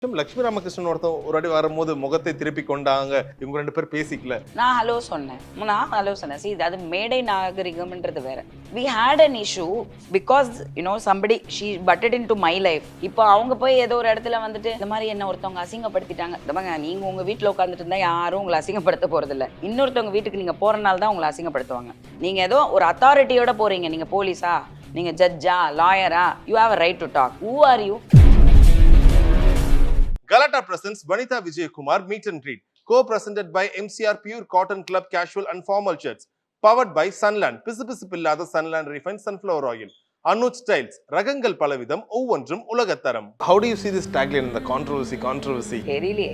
லட்சுமி ராமகிருஷ்ணன் ஒருத்தன் ஒரு அடி வரும்போது முகத்தை திருப்பி கொண்டாங்க. இவங்க 2 பேர் பேசிக்கல. நான் ஹலோ சொன்னேன். ஹலோ சொன்னேன். See, அது மேடை நாகரிகம்ன்றது வேற. We had an issue because somebody she butted into my life. இப்போ அவங்க போய் ஏதோ ஒரு இடத்துல வந்துட்டு இந்த மாதிரி என்ன ஒருத்தவங்க அசிங்கப்படுத்திட்டாங்க. இதமாங்க நீங்க உங்க வீட்ல உட்கார்ந்துட்டு இருந்தா யாரும் உங்களை அசிங்கப்படுத்த போறது இல்ல. இன்னொருத்தவங்க வீட்டுக்கு நீங்க போறனால தான் உங்களை அசிங்கப்படுத்துவாங்க. நீங்க ஏதோ ஒரு அத்தாரிட்டியோட போறீங்க. நீங்க போலீஸா, நீங்க ஜட்ஜா, லாயரா, you have a right to talk. Who are you? Galata presents Vanitha Vijaykumar Meet and Greet, co-presented by MCR Pure Cotton Club Casual and Formal Shirts, powered by Sunland, பிசுபிசுப்பில்லாத Sunland Refined Sunflower Oil, Anuj Styles, ரகங்கள் பலவிதம் ஒவ்வொன்றும் உலகத்தரம். How do you see this tagline in the controversy? தெரியலையே.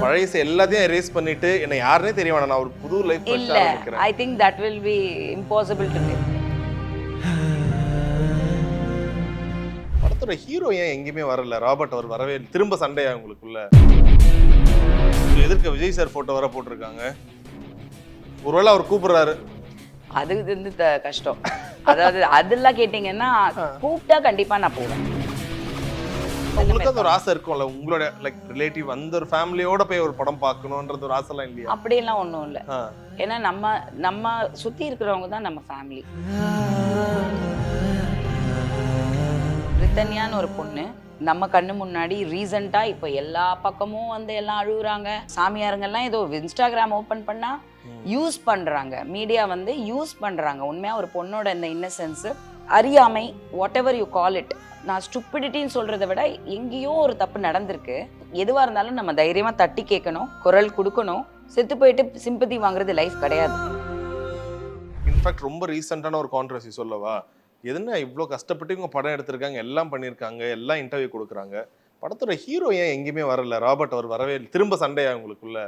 பழைய எல்லாத்தையும் erase பண்ணிட்டு என்ன யாருனே தெரிய வேணாம், நான் ஒரு புது லைஃப் இல்ல. I think that will be impossible to live. படத்தோட ஹீரோ ஏன் எங்கேயுமே வரல? ராபர்ட் அவர் வரவே இல்லை. திரும்ப சண்டையா உங்களுக்குள்ள? எதிர்க்க விஜய் சார் போட்டோ வர போட்டிருக்காங்க. ஒருவேளை அவர் கூப்பிடுறாரு. அது வந்து கஷ்டம். அதாவது அதெல்லாம் கேட்டீங்கன்னா கூப்பிட்டா கண்டிப்பா நான் போவேன். உங்களுக்கு அந்த ஒரு ஆசை இருக்கும்ல, உங்களோட லைக் ரிலேட்டிவ் அந்த ஒரு ஃபேமிலியோட போய் ஒரு படம் பார்க்கணும்ன்றது ஒரு ஆசைலாம் இல்லையா? அப்படியெல்லாம் ஒன்றும் இல்லை. ஏன்னா நம்ம சுத்தி இருக்கிறவங்க தான் நம்ம ஃபேமிலி. ரித்தன்யான்னு ஒரு பொண்ணு நம்ம கண்ணு முன்னாடி ரீசெண்டா இப்போ எல்லா பக்கமும் வந்து எல்லாம் அழுகுறாங்க. சாமியாருங்கெல்லாம் ஏதோ இன்ஸ்டாகிராம் ஓப்பன் பண்ணா யூஸ் பண்றாங்க, மீடியா வந்து யூஸ் பண்றாங்க. உண்மையா ஒரு பொண்ணோட இந்த இன்னசென்ஸ், அறியாமை, what ever you call it, நான் ஸ்டூபிடிட்டின்னு சொல்றதை விட எங்கேயோ ஒரு தப்பு நடந்திருக்கு. எதுவா இருந்தாலும் நம்ம தைரியமா தட்டி கேட்கணும், குரல் கொடுக்கணும். செத்து போயிட்டு சிம்பதி வாங்குறது லைஃப் கிடையாது. இன்ஃபேக்ட் ரொம்ப ரீசெண்டான ஒரு கான்ட்ரவர்சி சொல்லவா, எதுனா இவ்வளோ கஷ்டப்பட்டு இவங்க படம் எடுத்திருக்காங்க, எல்லாம் பண்ணியிருக்காங்க, எல்லாம் இன்டர்வியூ கொடுக்குறாங்க, படத்தோட ஹீரோ ஏன் எங்கேயுமே வரல? ராபர்ட் அவர் வரவே இல்லை. திரும்ப சண்டையா உங்களுக்குள்ள?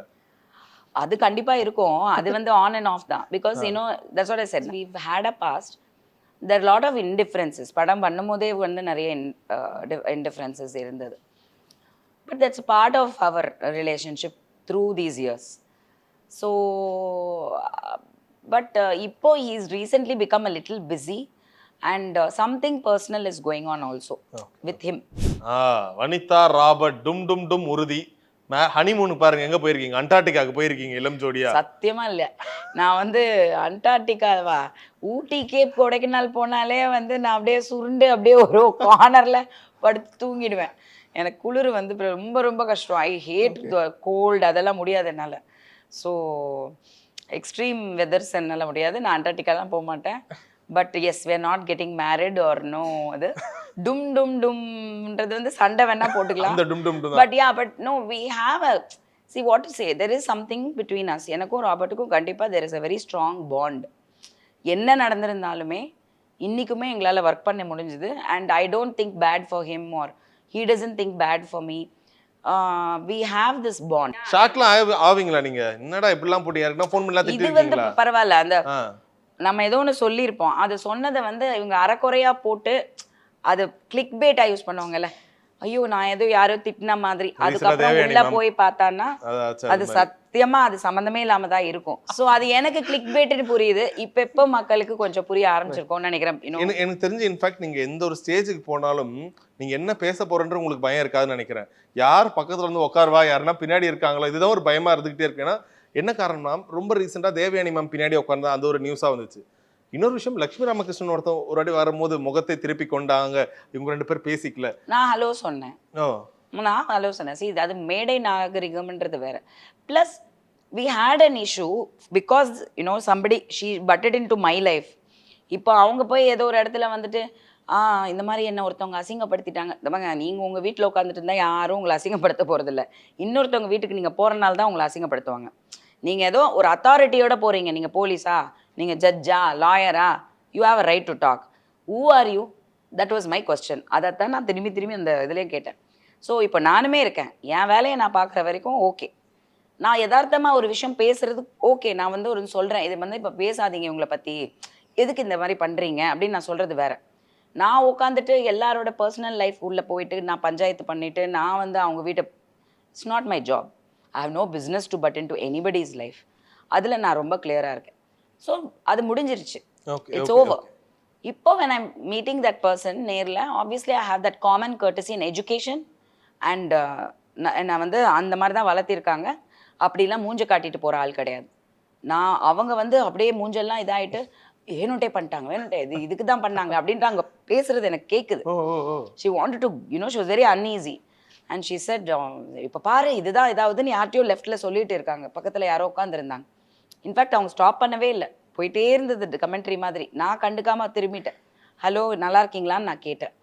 அது கண்டிப்பா இருக்கும். அது வந்து ஆன் அண்ட் ஆஃப் தான். Because that's what I said, we've had a past, there are lot of indifferences. படம் பண்ணும்போதே வந்து நிறைய indifferences இருந்தது. But that's part of our relationship through these years. So but இப்போ he is recently become a little busy and something personal is going on also with him. Vanitha Robert டும் டும் டும் உறுதி. ஹனிமூன் பாருங்க எங்க போயிருக்கீங்க? அண்டார்டிகாக்கு போயிருக்கீங்க இளம் ஜோடியா? சத்தியமா இல்ல, நான் வந்து அண்டார்டிகாவா, ஊட்டி, கேப், கொடைக்கானல் போனாலே வந்து நான் அப்படியே சுருண்டு அப்படியே ஒரு கார்னர்ல படுத்து தூங்கிடுவேன். எனக்கு குளிர் வந்து ரொம்ப ரொம்ப கஷ்டம். ஐ ஹேட் கோல்டு, அதெல்லாம் முடியாது என்னால். ஸோ எக்ஸ்ட்ரீம் வெதர்ஸ் என்னால் முடியாது. நான் அண்டார்டிகாலாம் போக மாட்டேன். But yes, we are not getting married or no. அது டும் டும் டும்ன்றது வந்து சண்டை வேணா போட்டுக்கலாம். But yeah, but no, we have a, see what to say, there is something between us. எனக்கும் ராபர்ட்டுக்கும் கண்டிப்பா there is a very strong bond. என்ன நடந்திருந்தாலுமே இன்னைக்குமே எங்களால் ஒர்க் பண்ண முடிஞ்சது. and I don't think bad for him or he doesn't think bad for me. We have this bond. ஷாக்லாம் ஆவீங்களா நீங்க? என்னடா இப்படிலாம் போட்டு யாருன்னா ஃபோன் பண்ணலாம் இது வந்து பரவாயில்ல, அந்த நம்ம ஏதோ ஒன்று சொல்லியிருப்போம், அது சொன்னதை வந்து இவங்க அரைக்குறையா போட்டு அது கிளிக் பேட்டா யூஸ் பண்ணுவாங்கல்ல, ஐயோ நான் ஏதோ யாரோ திட்டின மாதிரி, அதுக்கப்புறம் உள்ள போய் பார்த்தான்னா அது சத்தியமா அது சம்மந்தமே இல்லாம தான் இருக்கும். ஸோ அது எனக்கு கிளிக் பேட்டுன்னு புரியுது. இப்போ மக்களுக்கு கொஞ்சம் புரிய ஆரம்பிச்சிருக்கோம்னு நினைக்கிறேன். எனக்கு தெரிஞ்சு இன்ஃபேக்ட் நீங்க எந்த ஒரு ஸ்டேஜுக்கு போனாலும் நீங்க என்ன பேச போறன்ற உங்களுக்கு பயம் இருக்காதுன்னு நினைக்கிறேன். யார் பக்கத்துல வந்து உட்காருவா, யாருன்னா பின்னாடி இருக்காங்களோ, இதுதான் ஒரு பயமா இருந்துகிட்டே இருக்கு. ஏன்னா என்ன காரணம்னா ரொம்ப ரீசெண்டாக தேவயானி மேம் பின்னாடி உட்காந்து அது ஒரு நியூஸாக வந்துச்சு. இன்னொரு விஷயம், லட்சுமி ராமகிருஷ்ணன் ஒருத்தன் ஒரு அடி வரும்போது முகத்தை திருப்பி கொண்டாங்க, இவங்க 2 பேர் பேசிக்கல. நான் ஹலோ சொன்னேன். See, அது மேடை நாகரிகம்ன்றது வேற. Plus we had an issue because somebody she butted into my life. இப்போ அவங்க போய் ஏதோ ஒரு இடத்துல வந்துட்டு இந்த மாதிரி என்ன ஒருத்தவங்க அசிங்கப்படுத்திட்டாங்க. இதமாங்க நீங்க உங்க வீட்டில் உட்காந்துட்டு இருந்தா யாரும் உங்களை அசிங்கப்படுத்த போறதில்ல. இன்னொருத்தவங்க வீட்டுக்கு நீங்க போறனால தான் உங்களை அசிங்கப்படுத்துவாங்க. நீங்க ஏதோ ஒரு அத்தாரிட்டியோட போறீங்க. நீங்க போலீஸா, நீங்க ஜட்ஜா, லாயரா, you have a right to talk. Who are you? That was my question. அதைத்தான் நான் திரும்பி அந்த இதுலேயும் கேட்டேன். ஸோ இப்போ நானுமே இருக்கேன், என் வேலையை நான் பார்க்குற வரைக்கும் ஓகே. நான் யதார்த்தமாக ஒரு விஷயம் பேசுறது ஓகே, நான் வந்து ஒரு சொல்கிறேன், இது வந்து இப்போ பேசாதீங்க இவங்களை பற்றி, எதுக்கு இந்த மாதிரி பண்ணுறீங்க அப்படின்னு நான் சொல்கிறது வேற. நான் உட்காந்துட்டு எல்லாரோட பர்சனல் லைஃப் உள்ளே போயிட்டு நான் பஞ்சாயத்து பண்ணிவிட்டு நான் வந்து அவங்க வீட்டை, it's not my job. I have no business to butt into anybody's life. அதில் நான் ரொம்ப கிளியராக இருக்கேன். ஸோ அது முடிஞ்சிருச்சு, இட்ஸ் ஓவர். இப்போ when I'm meeting that person நேரில், obviously I have that common courtesy in education and நான் வந்து அந்த மாதிரி தான் வளர்த்திருக்காங்க. அப்படிலாம் மூஞ்ச காட்டிட்டு போகிற ஆள் கிடையாது. அவங்க வந்து அப்படியே மூஞ்செல்லாம் இதாகிட்டு வேணுட்டே பண்ணிட்டாங்க, வேணுட்டே இதுக்கு தான் பண்ணாங்க அப்படின்ட்டு அங்கே பேசுறது எனக்கு கேட்குது. She wanted to she was very uneasy. And she said, இப்போ பாரு இதுதான் இதாவதுன்னு யார்ட்டையோ லெஃப்ட்டில் சொல்லிட்டு இருக்காங்க. பக்கத்தில் யாரோ உட்காந்துருந்தாங்க. இன்ஃபேக்ட் அவங்க ஸ்டாப் பண்ணவே இல்லை, போயிட்டே இருந்தது கமெண்ட்ரி மாதிரி. நான் கண்டுக்காம திரும்பிட்டேன். ஹலோ நல்லா இருக்கீங்களான்னு நான் கேட்டேன்.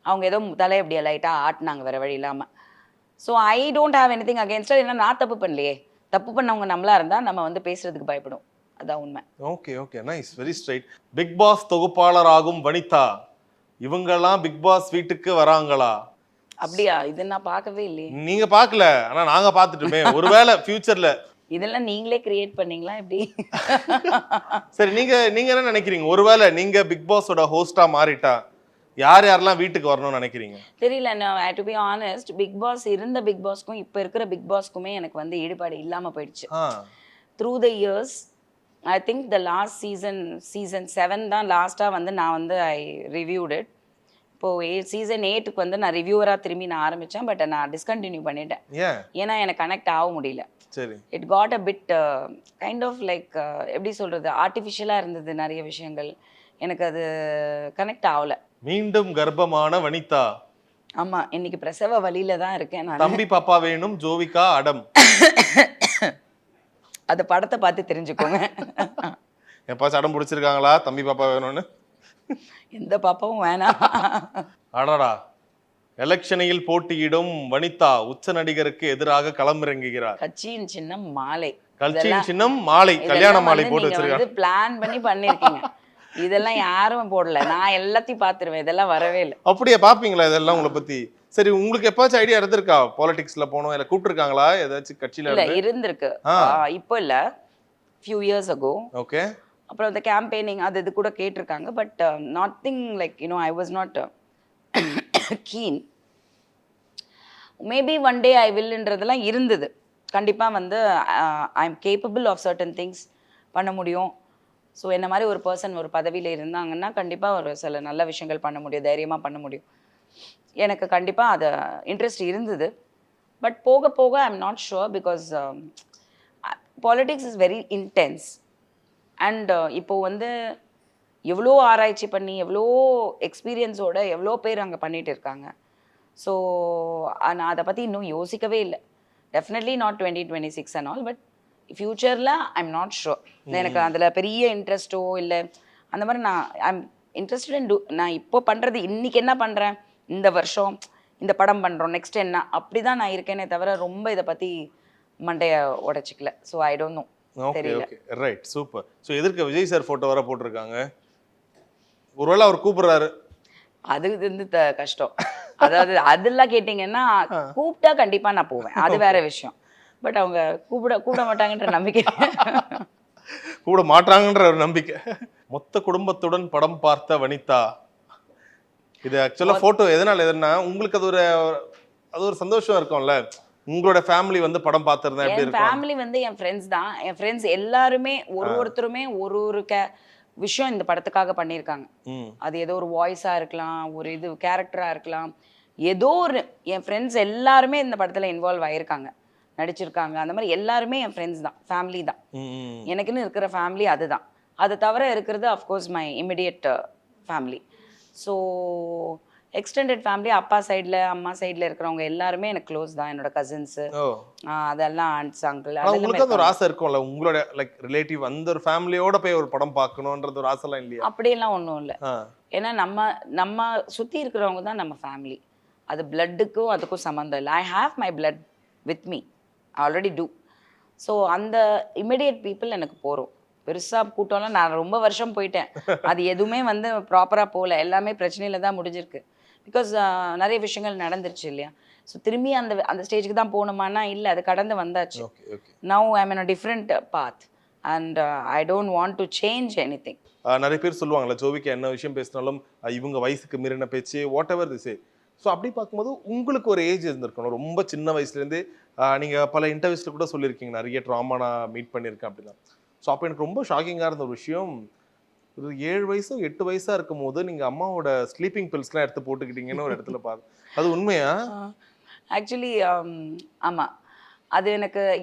அவங்க ஏதோ தலையை அப்படியே லைட்டாக ஆட்டினாங்க வேறு வழி இல்லாமல். So I don't have any thing against. ஏன்னா நான் தப்பு பண்ணலையே. தப்பு பண்ணவங்க நம்மளா இருந்தால் நம்ம வந்து பேசுறதுக்கு பயப்படும். அதான் உண்மை. Okay okay, nice, very straight. Bigg Boss தொகுப்பாளர் ஆகும் வனிதா, இவங்கெல்லாம் பிக் பாஸ் வீட்டுக்கு வராங்களா? அப்படியா? இது நான் பார்க்கவே இல்லையே. நீங்க பார்க்கல, ஆனா நாங்க பார்த்துட்டுமே. ஒருவேளை ஃபியூச்சர்ல இதெல்லாம் நீங்களே கிரியேட் பண்ணீங்களா எப்படி? சரி, நீங்க என்ன நினைக்கிறீங்க? ஒருவேளை நீங்க பிக் பாஸோட ஹோஸ்டா மாறிட்டா யாரெல்லாம் வீட்டுக்கு வரணும்னு நினைக்கிறீங்க? தெரியல. நான் to be honest, Bigg Boss இருந்த பிக் பாஸ்க்கும் இப்போ இருக்கிற பிக் பாஸ்க்குமே எனக்கு வந்து ஈடுபாடு இல்லாமல் போயிடுச்சு. Through the years I think the last season 7 தான் லாஸ்ட்டாக வந்து நான் வந்து ஐ ரிவ்யூட் இட். இப்போது சீசன் 8க்கு வந்து நான் ரிவ்யூவராக திரும்பி நான் ஆரம்பித்தேன். பட் நான் டிஸ்கண்டினியூ பண்ணிட்டேன். ஏன்னா எனக்கு கனெக்ட் ஆக முடியல. சரி, it got a bit kind of like எப்படி சொல்கிறது, ஆர்டிஃபிஷியலாக இருந்தது நிறைய விஷயங்கள். எனக்கு அது கனெக்ட் ஆகலை. மீண்டும் கர்ப்பமான வனிதா. ஆமா, இன்னைக்கு பிரசவ வழியில தான் இருக்கேன் நான். தம்பி பாப்பா வேணும், ஜோவிகா அடம். அந்த படத்தை பார்த்து தெரிஞ்சுக்கோங்க. எப்பாச்சும் அடம் பிடிச்சிருக்காங்களா தம்பி பாப்பா வேணும்னு? எந்த பாப்பாவும் வேணாம். அடடா, எலெக்ஷனில் போட்டியிடும் வனிதா உச்ச நடிகருக்கு எதிராக களமிறங்குகிறார். கட்சியின் சின்னம் மாலை. கட்சியின் சின்னம் மாலை, கல்யாண மாலை போட்டு வச்சிருக்காங்க. பிளான் பண்ணி பண்ணிருக்கீங்க. இதெல்லாம் யாரும் போடல. நான் எல்லாத்தையும் பாத்துருவேன். இதெல்லாம் வரவே இல்லை. அப்படியே பாப்பீங்களா இதெல்லாம் உங்களை பத்தி? சரி, உங்களுக்கு எப்பாச்சும் ஐடியா இருந்திருக்கா பாலிடிக்ஸ்ல போனோம், இல்ல கூப்பிட்டுருக்காங்களா ஏதாச்சும் கட்சியில? இல்ல, இருந்திருக்கு. இப்போ இல்ல, ஃபியூ இயர்ஸ் அகோ. ஓகே. அப்புறம் அந்த கேம்பெயினிங் அது இது கூட கேட்டிருக்காங்க. But nothing like I was not keen. Maybe one day I வில்ன்றதெல்லாம் இருந்தது. கண்டிப்பாக வந்து I am capable of certain things பண்ண முடியும். ஸோ என்ன மாதிரி ஒரு பர்சன் ஒரு பதவியில் இருந்தாங்கன்னா கண்டிப்பாக ஒரு சில நல்ல விஷயங்கள் பண்ண முடியும், தைரியமாக பண்ண முடியும். எனக்கு கண்டிப்பாக அது இன்ட்ரெஸ்ட் இருந்தது. பட் போக போக I am not sure. Because politics is very intense. And இப்போது வந்து எவ்வளோ ஆராய்ச்சி பண்ணி எவ்வளோ எக்ஸ்பீரியன்ஸோட எவ்வளோ பேர் அங்கே பண்ணிகிட்டு இருக்காங்க. ஸோ நான் அதை பற்றி இன்னும் யோசிக்கவே இல்லை. Definitely not 2026 and all. But ஃப்யூச்சரில் ஐ எம் நாட் ஷுர். எனக்கு அதில் பெரிய இன்ட்ரெஸ்ட்டோ இல்லை அந்த மாதிரி ஐ எம் இன்ட்ரெஸ்டட் இன் நான் இப்போ பண்ணுறது இன்றைக்கி என்ன பண்ணுறேன், இந்த வருஷம் இந்த படம் பண்ணுறோம், நெக்ஸ்ட் என்ன, அப்படி தான் நான் இருக்கேனே தவிர ரொம்ப இதை பற்றி மண்டையை உடைச்சிக்கல. So I don't know. தெரியல. Right, super. ஸோ எதற்கு விஜய் சார் ஃபோட்டோ வர போட்டிருக்காங்க? ஒருவேளை அவர் கூப்பிடுறாரு, அது வந்து கஷ்டம். அதாவது அதெல்லாம் கேட்டிங்கன்னா கூப்பிட்டா கண்டிப்பாக நான் போவேன், அது வேற விஷயம். பட் அவங்க கூப்பிட மாட்டாங்கன்ற நம்பிக்கை. கூட மாட்டாங்கன்ற ஒரு நம்பிக்கை. மொத்த குடும்பத்துடன் படம் பார்த்த வனிதா, இது ஆக்சுவலாக ஃபோட்டோ எதுனா உங்களுக்கு அது ஒரு சந்தோஷம் இருக்கும்ல. உங்களோட ஃபேமிலி வந்து படம் பார்த்துருந்தா எப்படி இருக்கும்? ஃபேமிலி வந்து என் ஃப்ரெண்ட்ஸ் தான். என் ஃப்ரெண்ட்ஸ் எல்லாருமே ஒருத்தருமே ஒரு விஷயம் இந்த படத்துக்காக பண்ணியிருக்காங்க. அது ஏதோ ஒரு வாய்ஸாக இருக்கலாம், ஒரு இது கேரக்டராக இருக்கலாம், ஏதோ ஒரு என் ஃப்ரெண்ட்ஸ் எல்லாருமே இந்த படத்தில் இன்வால்வ் ஆகியிருக்காங்க, நடிச்சிருக்காங்க. அந்த மாதிரி எல்லாருமே என் ஃப்ரெண்ட்ஸ் தான், ஃபேமிலி தான். எனக்குன்னு இருக்கிற ஃபேமிலி அதுதான். அதை தவிர இருக்கிறது of course my immediate family. So extended family, அப்பா சைடில் அம்மா சைடில் இருக்கிறவங்க எல்லாருமே எனக்கு க்ளோஸ் தான். என்னோட கசின்ஸு அதெல்லாம், ஆண்ட்ஸ் அங்கிள். உங்களுக்கு ஒரு ஆசை இருக்கும்ல உங்களோட லைக் ரிலேட்டிவ் அந்த ஒரு ஃபேமிலியோட போய் ஒரு படம் பார்க்கணுன்றது ஒரு ஆசைலாம் இல்லையா? அப்படியெல்லாம் ஒன்றும் இல்லை. ஏன்னா நம்ம சுற்றி இருக்கிறவங்க தான் நம்ம ஃபேமிலி. அது பிளட்டுக்கும் அதுக்கும் சம்மந்தம் இல்லை. I have my blood with me, already too. So அந்த இமிடியட் பீப்புள் எனக்கு போகிறோம். பெருசாக கூட்டம்லாம் நான் ரொம்ப வருஷம் போயிட்டேன். அது எதுவுமே வந்து ப்ராப்பராக போகல, எல்லாமே பிரச்சனையில் தான் முடிஞ்சிருக்கு. பிகாஸ் நிறைய விஷயங்கள் நடந்துருச்சு இல்லையா. ஸோ திரும்பி அந்த ஸ்டேஜுக்கு தான் போகணுமானா இல்லை, அது கடந்து வந்தாச்சு. Now I am in a different path and I don't want to change anything. நிறைய பேர் சொல்லுவாங்கல்ல, ஜோவிக்கு என்ன விஷயம் பேசினாலும் இவங்க வயசுக்கு மீறின பேச்சு, வாட் எவர் திஸ். ஸோ அப்படி பார்க்கும்போது உங்களுக்கு ஒரு ஏஜ் இருந்திருக்கணும். ரொம்ப சின்ன வயசுலேருந்து நீங்கள் பல இன்டர்வியூஸில் கூட சொல்லியிருக்கீங்க, நிறைய ட்ராமா நான் மீட் பண்ணியிருக்கேன் அப்படின்னா. ஸோ அப்போ எனக்கு ரொம்ப ஷாக்கிங்காக இருந்த ஒரு விஷயம், ஒரு 7 வயசோ 8 வயசாக இருக்கும் போது நீங்கள் அம்மாவோட ஸ்லீப்பிங் பில்ஸ்லாம் எடுத்து போட்டுக்கிட்டீங்கன்னு ஒரு இடத்துல பார்த்து, அது உண்மையா? ஆக்சுவலி ஆமாம், அது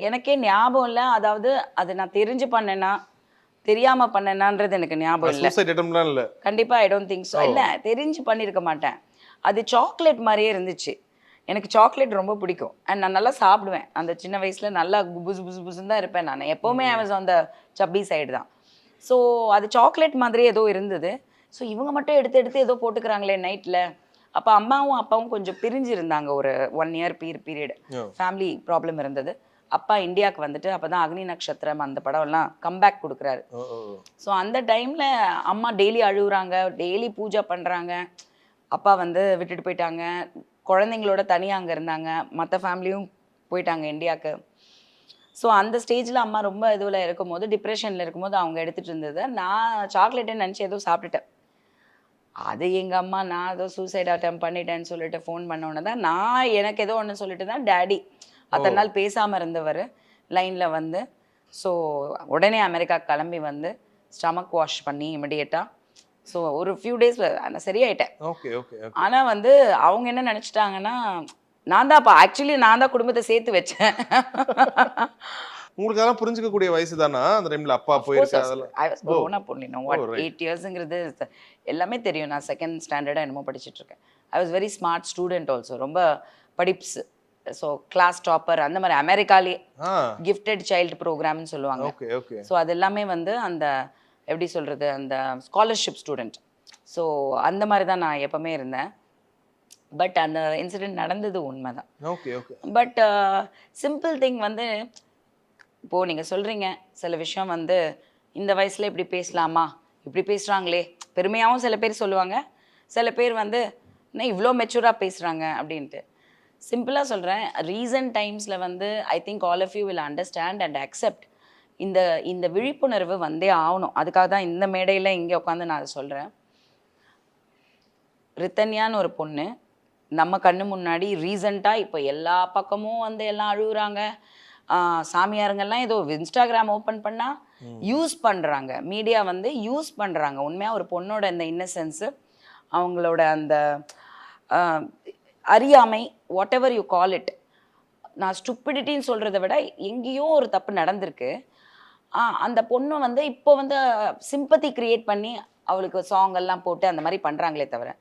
எனக்கே ஞாபகம் இல்லை. அதாவது அது நான் தெரிஞ்சு பண்ணேன்னா தெரியாம பண்ணேனான்றது எனக்கு ஞாபகம் இல்லை. சூசைட் அட்டெம்ப்ட்லாம் இல்ல. கண்டிப்பா ஐ டோன்ட் திங்க் ஸோ. இல்லை, தெரிஞ்சு பண்ணியிருக்க மாட்டேன். அது சாக்லேட் மாதிரியே இருந்துச்சு. எனக்கு சாக்லேட் ரொம்ப பிடிக்கும் அண்ட் நான் நல்லா சாப்பிடுவேன். அந்த சின்ன வயசுல நல்லா புசு புசு புசுன்னு தான் இருப்பேன் நான். எப்போவுமே ஐ வாஸ் ஆன் த சப்பி சைடு தான். ஸோ அது சாக்லேட் மாதிரியே ஏதோ இருந்தது. ஸோ இவங்க மட்டும் எடுத்து எடுத்து ஏதோ போட்டுக்கிறாங்களே நைட்டில். அப்போ அம்மாவும் அப்பாவும் கொஞ்சம் பிரிஞ்சு இருந்தாங்க ஒரு 1 இயர் பீரியட். ஃபேமிலி ப்ராப்ளம் இருந்தது. அப்பா இந்தியாவுக்கு வந்துட்டு அப்போ தான் அக்னி நட்சத்திரம் அந்த படம்லாம் கம்பேக் கொடுக்குறாரு. ஸோ அந்த டைமில் அம்மா டெய்லி அழுகுறாங்க, டெய்லி பூஜை பண்ணுறாங்க. அப்பா வந்து விட்டுட்டு போயிட்டாங்க, குழந்தைங்களோட தனியாக அங்கே இருந்தாங்க, மற்ற ஃபேமிலியும் போயிட்டாங்க இந்தியாவுக்கு. ஸோ அந்த ஸ்டேஜில் அம்மா ரொம்ப இதுவில் இருக்கும்போது, டிப்ரெஷனில் இருக்கும்போது அவங்க எடுத்துகிட்டு இருந்ததை நான் சாக்லேட்டை நினச்சி ஏதோ சாப்பிட்டுட்டேன். அது எங்கள் அம்மா நான் ஏதோ சூசைட் அட்டம் பண்ணிட்டேன்னு சொல்லிட்டு ஃபோன் பண்ணோன்னே தான் நான் எனக்கு ஏதோ ஒன்று சொல்லிட்டு தான் டேடி அத்தனை நாள் பேசாமல் இருந்தவர் லைனில் வந்து. ஸோ உடனே அமெரிக்கா கிளம்பி வந்து ஸ்டமக் வாஷ் பண்ணி இமிடியேட்டாக ஸோ ஒரு ஃபியூ டேஸில் நான் சரியாயிட்டேன். Okay okay. ஆனால் வந்து அவங்க என்ன நினச்சிட்டாங்கன்னா நான் தான் அப்போ ஆக்சுவலி நான் தான் குடும்பத்தை சேர்த்து வச்சேன். உங்களுக்கு அதெல்லாம் புரிஞ்சுக்கக்கூடிய வயசு தானா அந்த டைம்ல? அப்பா போயிருக்காங்க. I was grown up only, no what 8 இயர்ஸ்ங்கிறது எல்லாமே தெரியும். நான் 2nd ஸ்டாண்டர்டாக என்னமோ படிச்சுட்டு இருக்கேன். I was very smart student also. ரொம்ப படிப்ஸ். ஸோ கிளாஸ் டாப்பர் அந்த மாதிரி அமெரிக்காலே கிஃப்டட் சைல்டு ப்ரோக்ராம்னு சொல்லுவாங்க. Okay okay. ஸோ அது எல்லாமே வந்து அந்த எப்படி சொல்கிறது அந்த ஸ்காலர்ஷிப் ஸ்டூடெண்ட். ஸோ அந்த மாதிரி தான் நான் எப்போவுமே இருந்தேன். பட் அந்த இன்சிடெண்ட் நடந்தது உண்மை தான். Okay okay. But simple thing வந்து இப்போது நீங்கள் சொல்கிறீங்க சில விஷயம் வந்து இந்த வயசில் இப்படி பேசலாமா, இப்படி பேசுகிறாங்களே பெருமையாகவும் சில பேர் சொல்லுவாங்க, சில பேர் வந்து என்ன இவ்வளோ மெச்சூராக பேசுகிறாங்க அப்படின்ட்டு. சிம்பிளாக சொல்கிறேன், ரீசன்ட் டைம்ஸில் வந்து I think all of you will understand and accept. இந்த விழிப்புணர்வு வந்தே ஆகணும். அதுக்காக தான் இந்த மேடையில் இங்கே உட்காந்து நான் அதை சொல்கிறேன். ரித்தன்யான்னு ஒரு பொண்ணு நம்ம கண்ணு முன்னாடி ரீசண்டாக இப்போ எல்லா பக்கமும் வந்து எல்லாம் அழுகுறாங்க. சாமியாருங்கெல்லாம் ஏதோ இன்ஸ்டாகிராம் ஓப்பன் பண்ணால் யூஸ் பண்ணுறாங்க, மீடியா வந்து யூஸ் பண்ணுறாங்க. உண்மையாக ஒரு பொண்ணோட இந்த இன்னசென்ஸு, அவங்களோட அந்த அறியாமை, what ever you call it, நான் ஸ்டூப்பிடிட்டின்னு சொல்கிறத விட எங்கேயோ ஒரு தப்பு நடந்திருக்கு. அந்த பொண்ணு வந்து இப்போ வந்து சிம்பத்தி க்ரியேட் பண்ணி அவளுக்கு சாங் எல்லாம் போட்டு அந்த மாதிரி பண்ணுறாங்களே தவிர,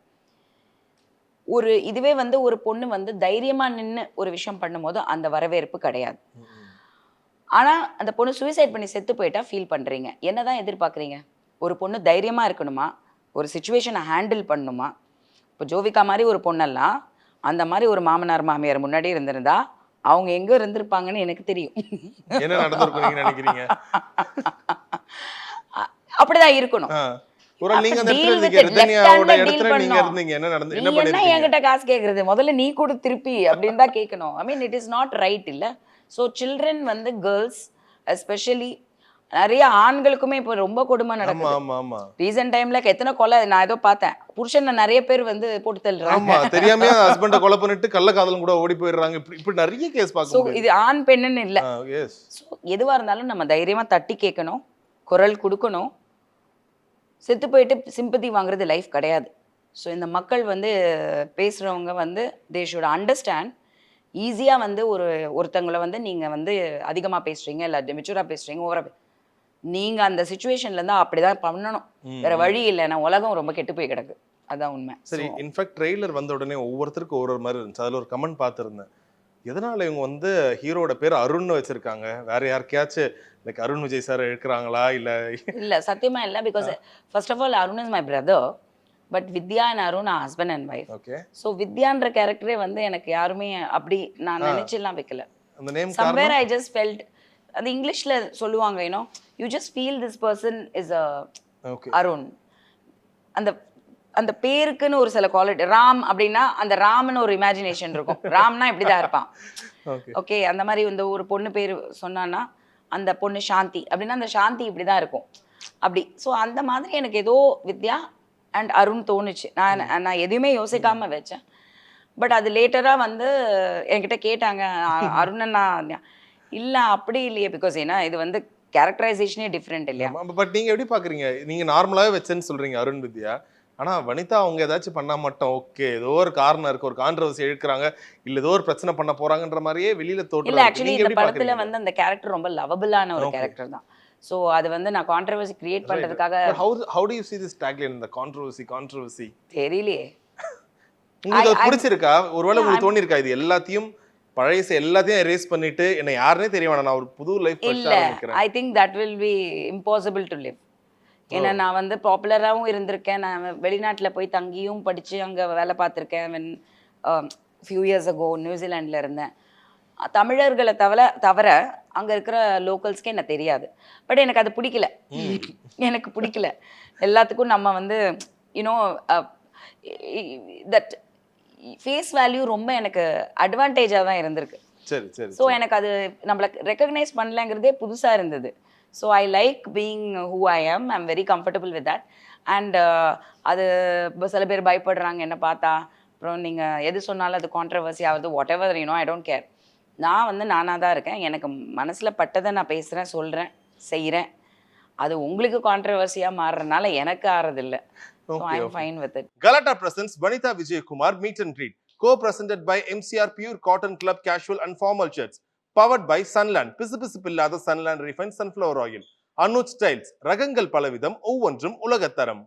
இதுவே வந்து ஒரு பொண்ணு வந்து தைரியமாக நின்று ஒரு விஷயம் பண்ணும்போது அந்த வரவேற்பு கிடையாது. ஆனால் அந்த பொண்ணு சூசைட் பண்ணி செத்து போயிட்டா ஃபீல் பண்ணுறீங்க. என்ன தான் எதிர்பார்க்குறீங்க? ஒரு பொண்ணு தைரியமாக இருக்கணுமா, ஒரு சுச்சுவேஷனை ஹேண்டில் பண்ணணுமா? இப்போ ஜோவிகா மாதிரி ஒரு பொண்ணெல்லாம் அந்த மாதிரி ஒரு மாமனார் மாமியார் முன்னாடி இருந்திருந்தா அவங்க எங்கே இருந்திருப்பாங்கன்னு எனக்கு தெரியும். என்ன நடந்திருக்கும் நினைக்கிறீங்க? அப்படிதான் இருக்கணும். என்கிட்ட காசு கேக்குறது முதல்ல நீ கூட திருப்பி அப்படின்னு தான் கேட்கணும். I mean it is not right இல்ல. ஸோ சில்ட்ரன் வந்து கேர்ள்ஸ் எஸ்பெஷலி, நிறைய ஆண்களுக்குமே இப்போ ரொம்ப கொடுமை நடக்குது. ரீசன்ட் டைம்ல எத்தனை கொலை நான் ஏதோ பார்த்தேன். புருஷன் நிறைய பேர் வந்து போட்டு தள்ளுறாங்க, தெரியாம ஹஸ்பண்ட கொலை பண்ணிட்டு கள்ளக்காதலும் கூட ஓடி போயிடுறாங்க. இப்படி நிறைய கேஸ் பார்க்கணும். இது ஆண் பெண்ணுன்னு இல்ல. ஸோ எதுவா இருந்தாலும் நம்ம தைரியமா தட்டி கேட்கணும், குரல் கொடுக்கணும். செத்து போயிட்டு சிம்பத்தி வாங்குறது லைஃப் கிடையாது. ஸோ இந்த மக்கள் வந்து பேசுகிறவங்க வந்து தே ஷுட் அண்டர்ஸ்டாண்ட். ஈஸியாக வந்து ஒருத்தங்களை வந்து நீங்கள் வந்து அதிகமாக பேசுகிறீங்க, இல்லை மெச்சூராக பேசுகிறீங்க, ஓவராக நீங்கள் அந்த சுச்சுவேஷன்லேருந்து அப்படி தான் பண்ணணும். வேறு வழி இல்லைன்னா உலகம் ரொம்ப கெட்டு போய் கிடக்கு. அதுதான் உண்மை. சரி, இன்ஃபேக்ட் ட்ரெய்லர் வந்த உடனே ஒவ்வொருத்தருக்கும் ஒரு மாதிரி இருந்துச்சு. அதில் ஒரு கமெண்ட் பார்த்துருந்தேன், எதனால இவங்க வந்து ஹீரோட பேர் அருண்னு வச்சிருக்காங்க, வேற யாருக்கையாச்சும் லைக் அருண் விஜய் சார் எடுக்கிறாங்களா இல்ல? சத்தியமா இல்ல. Because first of all Arun is my brother, but Vidya and Arun husband and wife. Okay. So வித்யான்ற கேரக்டரே வந்து எனக்கு யாருமே அப்படி நான் நினைச்செல்லாம் வைக்கல. அந்த name somewhere I just felt, அது இங்கிலீஷ்ல சொல்லுவாங்க, you know you just feel this person is Arun. அந்த பேருக்குன்னு ஒரு சில குவாலிட்டி. ராம் அப்படின்னா அந்த ராம்னு ஒரு இமேஜினேஷன் இருக்கும். ராம்னா இப்படிதான் இருப்பான். ஓகே, அந்த மாதிரி இந்த ஒரு பொண்ணு பேர் சொன்னான்னா அந்த பொண்ணு சாந்தி அப்படின்னா அந்த சாந்தி இப்படி தான் இருக்கும் அப்படி. ஸோ அந்த மாதிரி எனக்கு ஏதோ வித்யா அண்ட் அருண் தோணுச்சு. நான் எதுவுமே யோசிக்காம வச்சேன். பட் அது லேட்டராக வந்து என்கிட்ட கேட்டாங்க, அருணன்னா இல்லை அப்படி இல்லையே, பிகாஸ் ஏன்னா இது வந்து கேரக்டரைசேஷனே டிஃப்ரெண்ட் இல்லையா. பட் நீங்கள் எப்படி பார்க்குறீங்க? நீங்கள் நார்மலாகவே வச்சேன்னு சொல்கிறீங்க அருண் வித்யா, ஆனா வனிதா அவங்க ஏதாச்சும் பண்ணா மட்டும் ஓகே, ஏதோ ஒரு காரணம் இருக்கு, ஒரு கான்ட்ரோவர்சி இழுக்கிறாங்க, இல்ல ஏதோ ஒரு பிரச்சனை பண்ண போறாங்கன்ற மாதிரியே வெளியில தோற்றம் இல்ல இருக்கு. ஆக்சுவலி நீங்க இந்த எப்படி படத்துல பாக்குறீங்க? வந்து அந்த கேரக்டர் ரொம்ப லவபிளான ஒரு ஓகே. கேரக்டர் தான். ஸோ அது வந்து நான் கான்ட்ரவர்சி கிரியேட் ரைட். பண்றதுக்காக but how to you see this tagline, இந்த கான்ட்ரோவர்சி? தெரியலையே. உங்களுக்கு அது I'm பிடிச்சிருக்கா? ஒருவேளை yeah, உங்களுக்கு தோணியிருக்கா இது எல்லாத்தையும் பழைய எல்லாத்தையும் எரேஸ் பண்ணிட்டு என்ன யாருன்னே தெரிய வேணாம், நான் ஒரு புது லைஃப் ஃப்ரெஷ்ஷா இல்ல. ஆரம்பிக்கிறேன். I think that will be impossible to live. ஏன்னா நான் வந்து பாப்புலராகவும் இருந்திருக்கேன். நான் வெளிநாட்டுல போய் தங்கியும் படிச்சு அங்க வேலை பார்த்துருக்கேன். வென் ஃபியூ இயர்ஸ் அகோ நியூசிலாண்டில் இருந்தேன். தமிழர்களை தவிர அங்க இருக்கிற லோக்கல்ஸ்க்கே எனக்கு தெரியாது. பட் எனக்கு அது பிடிக்கல. எனக்கு பிடிக்கல. எல்லாத்துக்கும் நம்ம வந்து யூனோ தட் ஃபேஸ் வேல்யூ ரொம்ப எனக்கு அட்வான்டேஜாக தான் இருந்திருக்கு. சரி சரி. ஸோ எனக்கு அது நம்மளை ரெக்கக்னைஸ் பண்ணலங்கிறதே புதுசாக இருந்தது. So I like being who I am. I'm very comfortable with that. And அது சில பேர் பயப்படுறாங்க என்ன பார்த்தா. அப்புறம் நீங்கள் எது சொன்னாலும் அது கான்ட்ரவர்சி ஆகுது, what ever you know, I don't care. நான் வந்து நானாக தான் இருக்கேன். எனக்கு மனசில் பட்டதை நான் பேசுகிறேன், சொல்கிறேன், செய்கிறேன். அது உங்களுக்கு கான்ட்ரவர்சியாக மாறுறதுனால எனக்கு ஆறதில்லை. So I am fine with it. Galata presents Vanitha Vijayakumar Meet and Greet, co-presented by MCR Pure Cotton Club Casual and Formal Shirts, powered by Sunland, பிசுபிசுப்பில்லாத Sunland Refined Sunflower Oil, Anuj Styles, ரகங்கள் பலவிதம், ஒவ்வொன்றும் உலகத்தரம்.